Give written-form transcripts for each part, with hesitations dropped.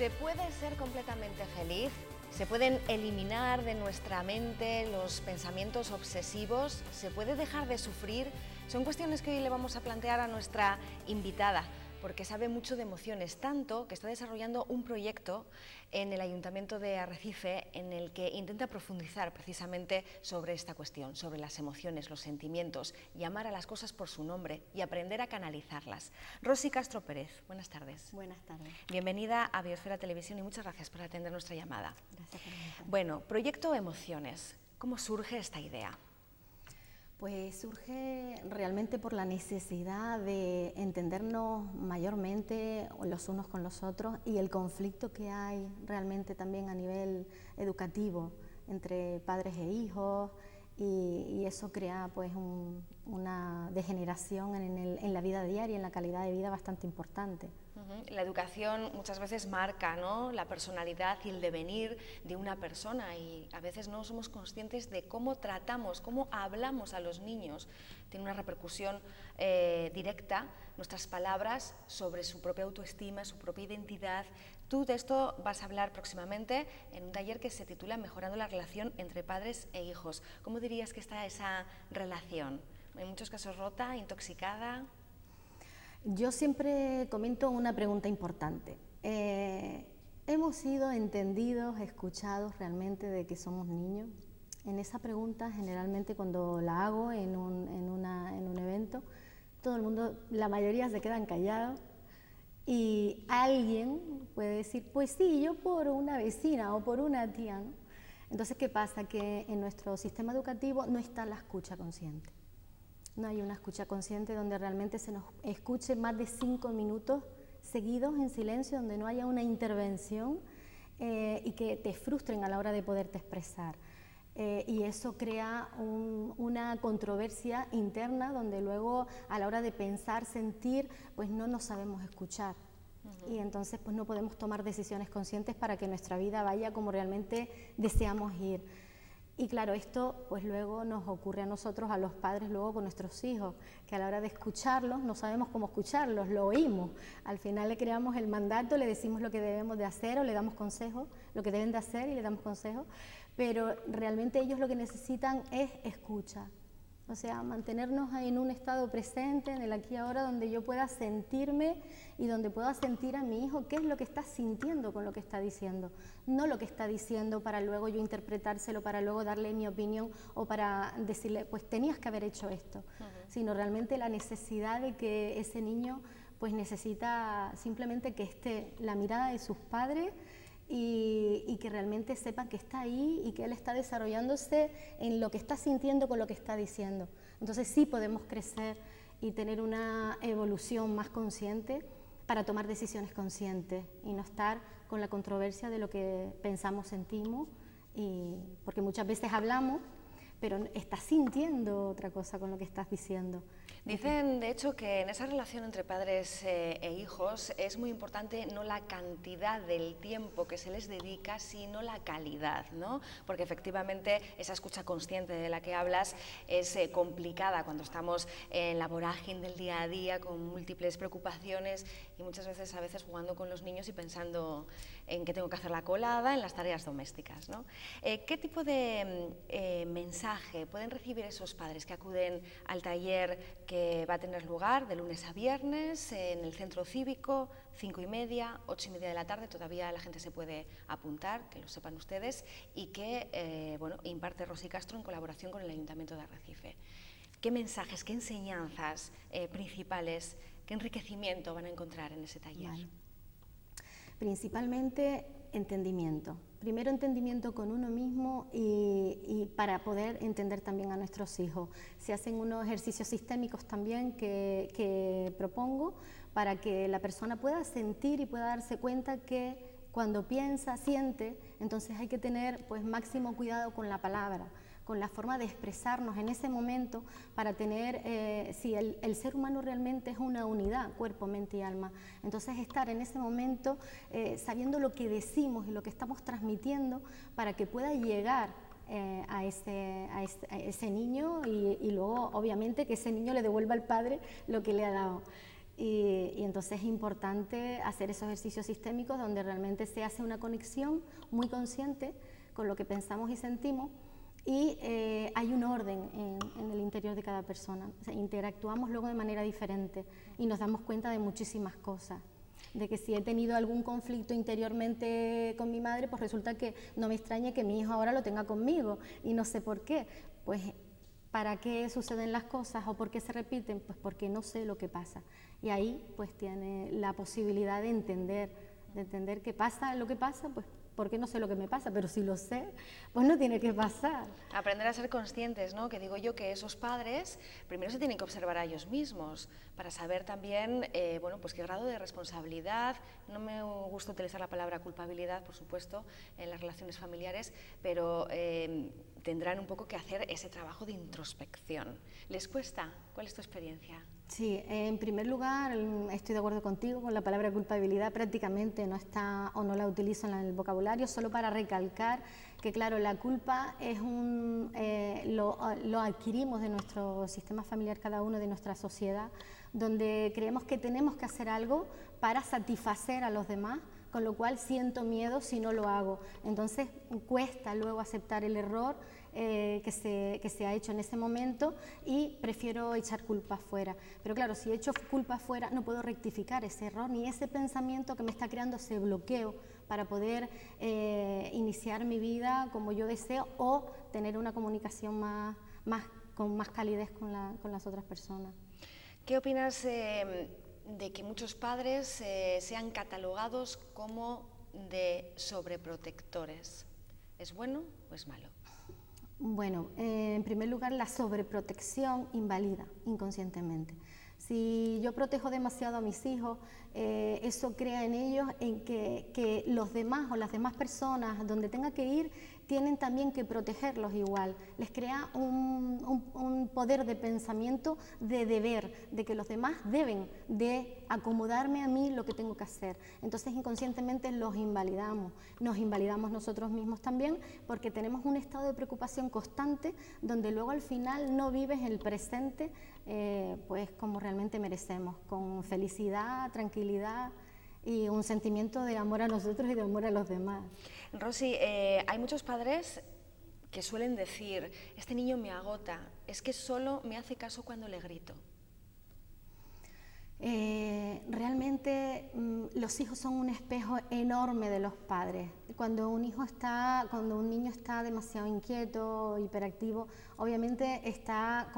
¿Se puede ser completamente feliz? ¿Se pueden eliminar de nuestra mente los pensamientos obsesivos? ¿Se puede dejar de sufrir? Son cuestiones que hoy le vamos a plantear a nuestra invitada, porque sabe mucho de emociones, tanto que está desarrollando un proyecto en el Ayuntamiento de Arrecife en el que intenta profundizar precisamente sobre esta cuestión, sobre las emociones, los sentimientos, llamar a las cosas por su nombre y aprender a canalizarlas. Rosy Castro Pérez, buenas tardes. Buenas tardes. Bienvenida a Biosfera Televisión y muchas gracias por atender nuestra llamada. Gracias por invitarme. Bueno, proyecto Emociones, ¿cómo surge esta idea? Pues surge realmente por la necesidad de entendernos mayormente los unos con los otros y el conflicto que hay realmente también a nivel educativo entre padres e hijos, y eso crea pues una degeneración en la vida diaria, en la calidad de vida bastante importante. La educación muchas veces marca, ¿no?, la personalidad y el devenir de una persona, y a veces no somos conscientes de cómo tratamos, cómo hablamos a los niños. Tiene una repercusión directa nuestras palabras sobre su propia autoestima, su propia identidad. Tú de esto vas a hablar próximamente en un taller que se titula Mejorando la relación entre padres e hijos. ¿Cómo dirías que está esa relación? En muchos casos rota, intoxicada. Yo siempre comento una pregunta importante. ¿Hemos sido entendidos, escuchados realmente de que somos niños? En esa pregunta, generalmente cuando la hago en un evento, todo el mundo, la mayoría se quedan callados y alguien puede decir, pues sí, yo por una vecina o por una tía, ¿no? Entonces, ¿qué pasa? Que en nuestro sistema educativo no está la escucha consciente. No hay una escucha consciente donde realmente se nos escuche más de 5 minutos seguidos en silencio, donde no haya una intervención y que te frustren a la hora de poderte expresar. Y eso crea una controversia interna donde luego a la hora de pensar, sentir, pues no nos sabemos escuchar. Y entonces pues no podemos tomar decisiones conscientes para que nuestra vida vaya como realmente deseamos ir. Y claro, esto pues luego nos ocurre a nosotros, a los padres, luego con nuestros hijos, que a la hora de escucharlos no sabemos cómo escucharlos, lo oímos. Al final le creamos el mandato, le decimos lo que debemos de hacer o le damos consejos, lo que deben de hacer y le damos consejos, pero realmente ellos lo que necesitan es escucha. O sea, mantenernos en un estado presente, en el aquí y ahora, donde yo pueda sentirme y donde pueda sentir a mi hijo qué es lo que está sintiendo con lo que está diciendo. No lo que está diciendo para luego yo interpretárselo, para luego darle mi opinión o para decirle, pues tenías que haber hecho esto. Sino realmente la necesidad de que ese niño pues necesita simplemente que esté la mirada de sus padres y que realmente sepan que está ahí y que él está desarrollándose en lo que está sintiendo con lo que está diciendo. Entonces sí podemos crecer y tener una evolución más consciente para tomar decisiones conscientes y no estar con la controversia de lo que pensamos, sentimos, porque muchas veces hablamos, pero estás sintiendo otra cosa con lo que estás diciendo. Dicen, de hecho, que en esa relación entre padres e hijos es muy importante no la cantidad del tiempo que se les dedica, sino la calidad, ¿no? Porque efectivamente esa escucha consciente de la que hablas es complicada cuando estamos en la vorágine del día a día con múltiples preocupaciones y muchas veces jugando con los niños y pensando en que tengo que hacer la colada en las tareas domésticas, ¿no? ¿Qué tipo de mensaje pueden recibir esos padres que acuden al taller que va a tener lugar de lunes a viernes en el centro cívico, 5:30, 8:30 de la tarde? Todavía la gente se puede apuntar, que lo sepan ustedes, y que bueno, imparte Rosy Castro en colaboración con el Ayuntamiento de Arrecife. ¿Qué mensajes, qué enseñanzas principales, qué enriquecimiento van a encontrar en ese taller? Vale. Principalmente entendimiento. Primero entendimiento con uno mismo y para poder entender también a nuestros hijos. Se hacen unos ejercicios sistémicos también que propongo para que la persona pueda sentir y pueda darse cuenta que cuando piensa, siente, entonces hay que tener pues máximo cuidado con la palabra, con la forma de expresarnos en ese momento para tener, si el ser humano realmente es una unidad, cuerpo, mente y alma, entonces estar en ese momento sabiendo lo que decimos y lo que estamos transmitiendo para que pueda llegar a ese niño y luego obviamente que ese niño le devuelva al padre lo que le ha dado. Y entonces es importante hacer esos ejercicios sistémicos donde realmente se hace una conexión muy consciente con lo que pensamos y sentimos, y hay un orden en el interior de cada persona. O sea, interactuamos luego de manera diferente y nos damos cuenta de muchísimas cosas. De que si he tenido algún conflicto interiormente con mi madre, pues resulta que no me extrañe que mi hijo ahora lo tenga conmigo y no sé por qué. Pues ¿para qué suceden las cosas o por qué se repiten? Pues porque no sé lo que pasa. Y ahí pues tiene la posibilidad de entender que pasa lo que pasa, pues porque no sé lo que me pasa, pero si lo sé, pues no tiene que pasar. Aprender a ser conscientes, ¿no? Que digo yo que esos padres primero se tienen que observar a ellos mismos para saber también, bueno, pues qué grado de responsabilidad, no me gusta utilizar la palabra culpabilidad, por supuesto, en las relaciones familiares, pero tendrán un poco que hacer ese trabajo de introspección. ¿Les cuesta? ¿Cuál es tu experiencia? Sí, en primer lugar estoy de acuerdo contigo con la palabra culpabilidad, prácticamente no está o no la utilizo en el vocabulario, solo para recalcar que claro, la culpa es lo adquirimos de nuestro sistema familiar, cada uno de nuestra sociedad, donde creemos que tenemos que hacer algo para satisfacer a los demás, con lo cual siento miedo si no lo hago. Entonces cuesta luego aceptar el error que se ha hecho en ese momento y prefiero echar culpa fuera. Pero claro, si echo culpa fuera no puedo rectificar ese error ni ese pensamiento que me está creando ese bloqueo para poder iniciar mi vida como yo deseo o tener una comunicación con más calidez con las otras personas. ¿Qué opinas de que muchos padres sean catalogados como de sobreprotectores? ¿Es bueno o es malo? Bueno, en primer lugar, la sobreprotección invalida inconscientemente. Si yo protejo demasiado a mis hijos, eso crea en ellos que los demás o las demás personas donde tenga que ir tienen también que protegerlos igual. Les crea un poder de pensamiento de deber, de que los demás deben de acomodarme a mí lo que tengo que hacer. Entonces inconscientemente los invalidamos, nos invalidamos nosotros mismos también porque tenemos un estado de preocupación constante donde luego al final no vives el presente pues como realmente merecemos, con felicidad, tranquilidad y un sentimiento de amor a nosotros y de amor a los demás. Rosy, hay muchos padres que suelen decir, este niño me agota, es que solo me hace caso cuando le grito. Realmente los hijos son un espejo enorme de los padres. Cuando un niño está demasiado inquieto, hiperactivo, obviamente está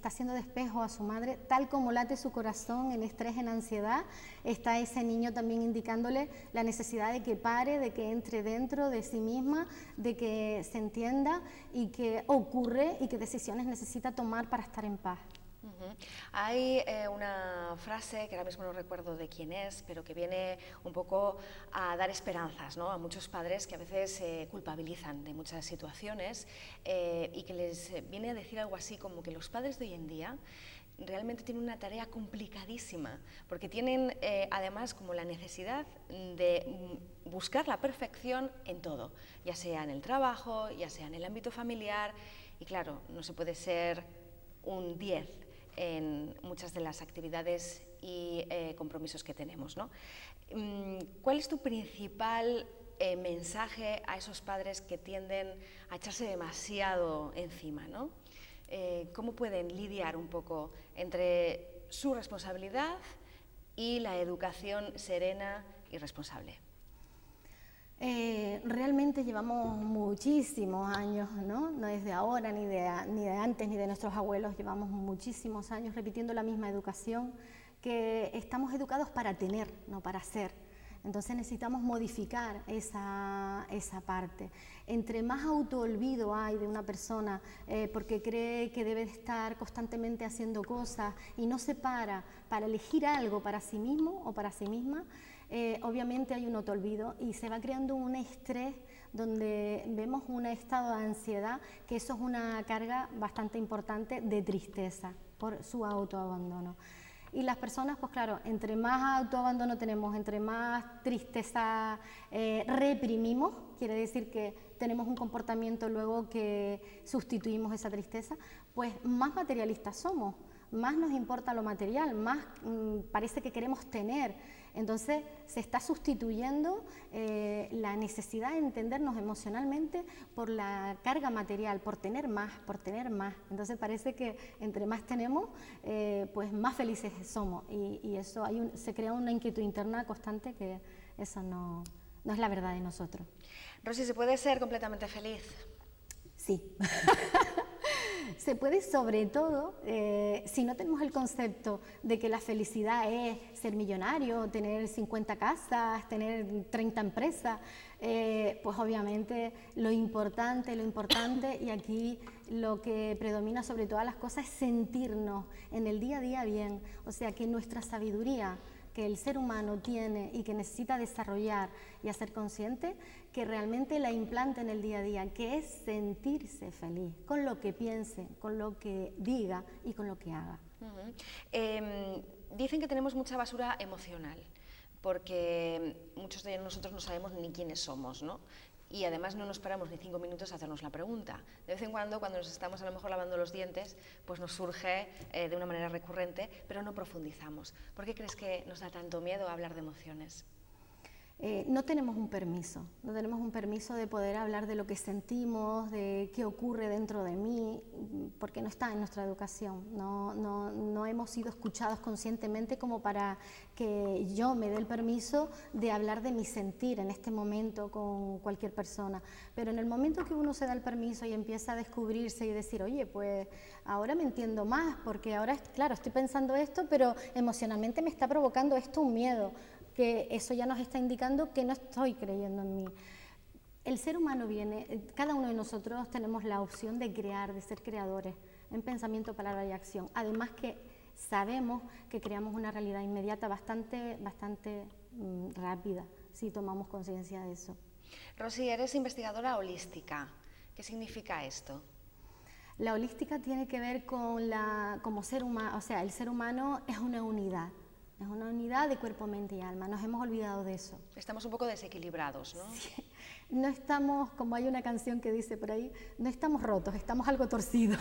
haciendo de espejo a su madre, tal como late su corazón en estrés, en ansiedad, está ese niño también indicándole la necesidad de que pare, de que entre dentro de sí misma, de que se entienda y que ocurre y qué decisiones necesita tomar para estar en paz. Hay una frase que ahora mismo no recuerdo de quién es, pero que viene un poco a dar esperanzas, ¿no?, a muchos padres que a veces se culpabilizan de muchas situaciones y que les viene a decir algo así como que los padres de hoy en día realmente tienen una tarea complicadísima, porque tienen además como la necesidad de buscar la perfección en todo, ya sea en el trabajo, ya sea en el ámbito familiar, y claro, no se puede ser un 10 en muchas de las actividades y compromisos que tenemos, ¿no? ¿Cuál es tu principal mensaje a esos padres que tienden a echarse demasiado encima, ¿no? ¿Cómo pueden lidiar un poco entre su responsabilidad y la educación serena y responsable? Realmente llevamos muchísimos años, no es de ahora, ni de antes, ni de nuestros abuelos, llevamos muchísimos años repitiendo la misma educación, que estamos educados para tener, no para ser. Entonces necesitamos modificar esa parte. Entre más autoolvido hay de una persona porque cree que debe estar constantemente haciendo cosas y no se para elegir algo para sí mismo o para sí misma, obviamente hay un autoolvido y se va creando un estrés donde vemos un estado de ansiedad, que eso es una carga bastante importante de tristeza por su autoabandono. Y las personas, pues claro, entre más autoabandono tenemos, entre más tristeza reprimimos, quiere decir que tenemos un comportamiento luego que sustituimos esa tristeza, pues más materialistas somos. más nos importa lo material, más parece que queremos tener. Entonces se está sustituyendo la necesidad de entendernos emocionalmente por la carga material, por tener más, por tener más. Entonces parece que entre más tenemos, pues más felices somos, y eso se crea una inquietud interna constante, que eso no es la verdad de nosotros. Rosy, ¿se puede ser completamente feliz? Sí. Se puede, sobre todo, si no tenemos el concepto de que la felicidad es ser millonario, tener 50 casas, tener 30 empresas, pues obviamente lo importante, y aquí lo que predomina sobre todas las cosas es sentirnos en el día a día bien, o sea, que nuestra sabiduría que el ser humano tiene y que necesita desarrollar y hacer consciente, que realmente la implante en el día a día, que es sentirse feliz con lo que piense, con lo que diga y con lo que haga. Dicen que tenemos mucha basura emocional, porque muchos de nosotros no sabemos ni quiénes somos, ¿no? Y además no nos paramos ni 5 minutos a hacernos la pregunta. De vez en cuando nos estamos a lo mejor lavando los dientes, pues nos surge de una manera recurrente, pero no profundizamos. ¿Por qué crees que nos da tanto miedo hablar de emociones? No tenemos un permiso de poder hablar de lo que sentimos, de qué ocurre dentro de mí, porque no está en nuestra educación. No hemos sido escuchados conscientemente como para que yo me dé el permiso de hablar de mi sentir en este momento con cualquier persona. Pero en el momento que uno se da el permiso y empieza a descubrirse y decir, oye, pues ahora me entiendo más, porque ahora, claro, estoy pensando esto, pero emocionalmente me está provocando esto un miedo, que eso ya nos está indicando que no estoy creyendo en mí. El ser humano cada uno de nosotros tenemos la opción de crear, de ser creadores, en pensamiento, palabra y acción. Además que sabemos que creamos una realidad inmediata bastante rápida, si tomamos conciencia de eso. Rosy, eres investigadora holística. ¿Qué significa esto? La holística tiene que ver con como ser humano, o sea, el ser humano es una unidad. Es una unidad de cuerpo, mente y alma. Nos hemos olvidado de eso. Estamos un poco desequilibrados, ¿no? Sí. No estamos, como hay una canción que dice por ahí, no estamos rotos, estamos algo torcidos.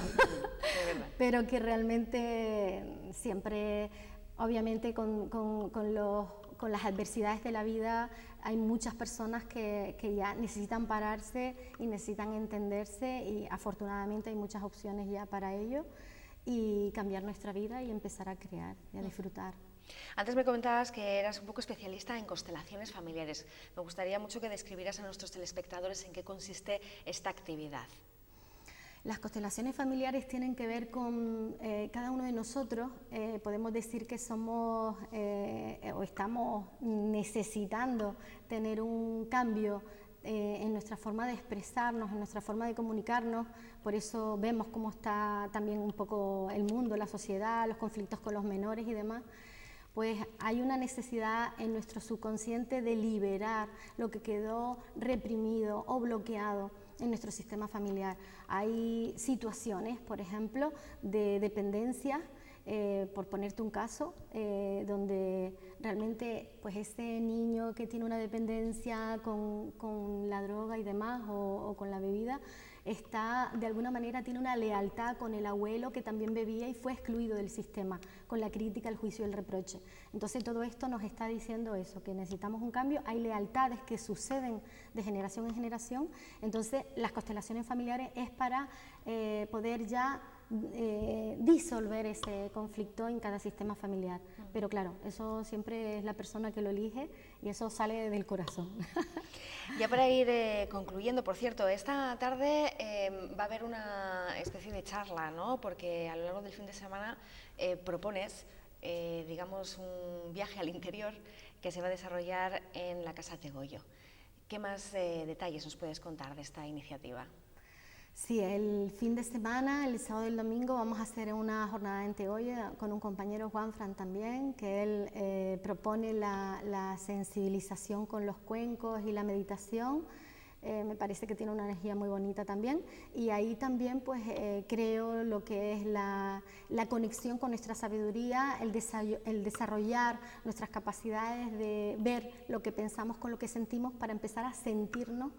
Pero que realmente siempre, obviamente con las adversidades de la vida, hay muchas personas que ya necesitan pararse y necesitan entenderse, y afortunadamente hay muchas opciones ya para ello, y cambiar nuestra vida y empezar a crear y a disfrutar. Antes me comentabas que eras un poco especialista en constelaciones familiares. Me gustaría mucho que describieras a nuestros telespectadores en qué consiste esta actividad. Las constelaciones familiares tienen que ver con cada uno de nosotros. Podemos decir que somos o estamos necesitando tener un cambio en nuestra forma de expresarnos, en nuestra forma de comunicarnos. Por eso vemos cómo está también un poco el mundo, la sociedad, los conflictos con los menores y demás. Pues hay una necesidad en nuestro subconsciente de liberar lo que quedó reprimido o bloqueado en nuestro sistema familiar. Hay situaciones, por ejemplo, de dependencia, por ponerte un caso, donde realmente pues ese niño que tiene una dependencia con la droga y demás, o con la bebida, de alguna manera tiene una lealtad con el abuelo que también bebía y fue excluido del sistema, con la crítica, el juicio y el reproche. Entonces todo esto nos está diciendo eso, que necesitamos un cambio. Hay lealtades que suceden de generación en generación. Entonces las constelaciones familiares es para poder ya disolver ese conflicto en cada sistema familiar. Pero claro, eso siempre es la persona que lo elige, y eso sale del corazón. Ya para ir concluyendo, por cierto, esta tarde va a haber una especie de charla, ¿no? Porque a lo largo del fin de semana propones, digamos, un viaje al interior que se va a desarrollar en la Casa Tegollo. ¿Qué más detalles nos puedes contar de esta iniciativa? Sí, el fin de semana, el sábado y el domingo, vamos a hacer una jornada en Tegollo con un compañero, Juanfran, también, que él propone la sensibilización con los cuencos y la meditación. Me parece que tiene una energía muy bonita también, y ahí también pues creo lo que es la conexión con nuestra sabiduría, el desarrollar nuestras capacidades de ver lo que pensamos con lo que sentimos, para empezar a sentirnos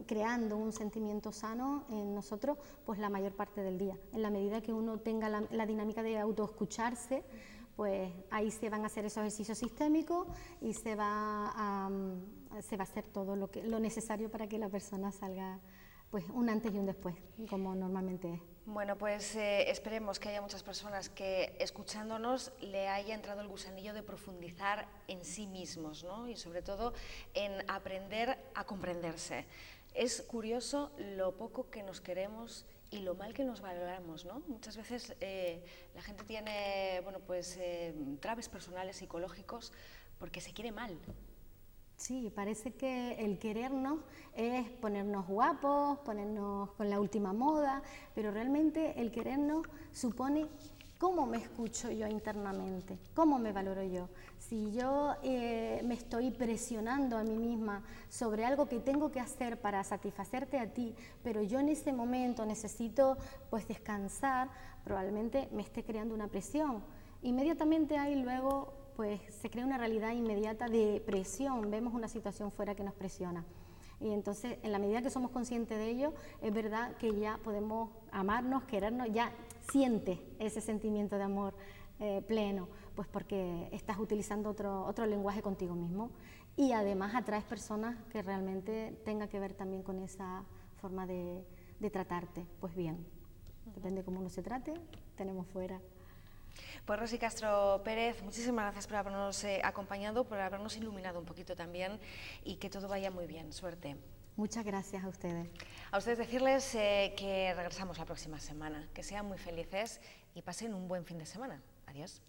creando un sentimiento sano en nosotros pues la mayor parte del día. En la medida que uno tenga la dinámica de autoescucharse, pues ahí se van a hacer esos ejercicios sistémicos y se va a hacer todo lo necesario para que la persona salga pues un antes y un después, como normalmente es. Bueno, pues esperemos que haya muchas personas que, escuchándonos, le haya entrado el gusanillo de profundizar en sí mismos, ¿no? Y sobre todo en aprender a comprenderse. Es curioso lo poco que nos queremos y lo mal que nos valoramos, ¿no? Muchas veces la gente tiene, bueno, pues, traves personales, psicológicos, porque se quiere mal. Sí, parece que el querernos es ponernos guapos, ponernos con la última moda, pero realmente el querernos supone cómo me escucho yo internamente, cómo me valoro yo. Si yo me estoy presionando a mí misma sobre algo que tengo que hacer para satisfacerte a ti, pero yo en ese momento necesito pues descansar, probablemente me esté creando una presión. Inmediatamente ahí luego pues se crea una realidad inmediata de presión, vemos una situación fuera que nos presiona. Y entonces, en la medida que somos conscientes de ello, es verdad que ya podemos amarnos, querernos, ya sientes ese sentimiento de amor pleno, pues porque estás utilizando otro lenguaje contigo mismo y además atraes personas que realmente tengan que ver también con esa forma de tratarte, pues bien. Depende de cómo uno se trate, tenemos fuera. Pues Rosy Castro Pérez, muchísimas gracias por habernos acompañado, por habernos iluminado un poquito también y que todo vaya muy bien. Suerte. Muchas gracias a ustedes. A ustedes decirles que regresamos la próxima semana, que sean muy felices y pasen un buen fin de semana. Adiós.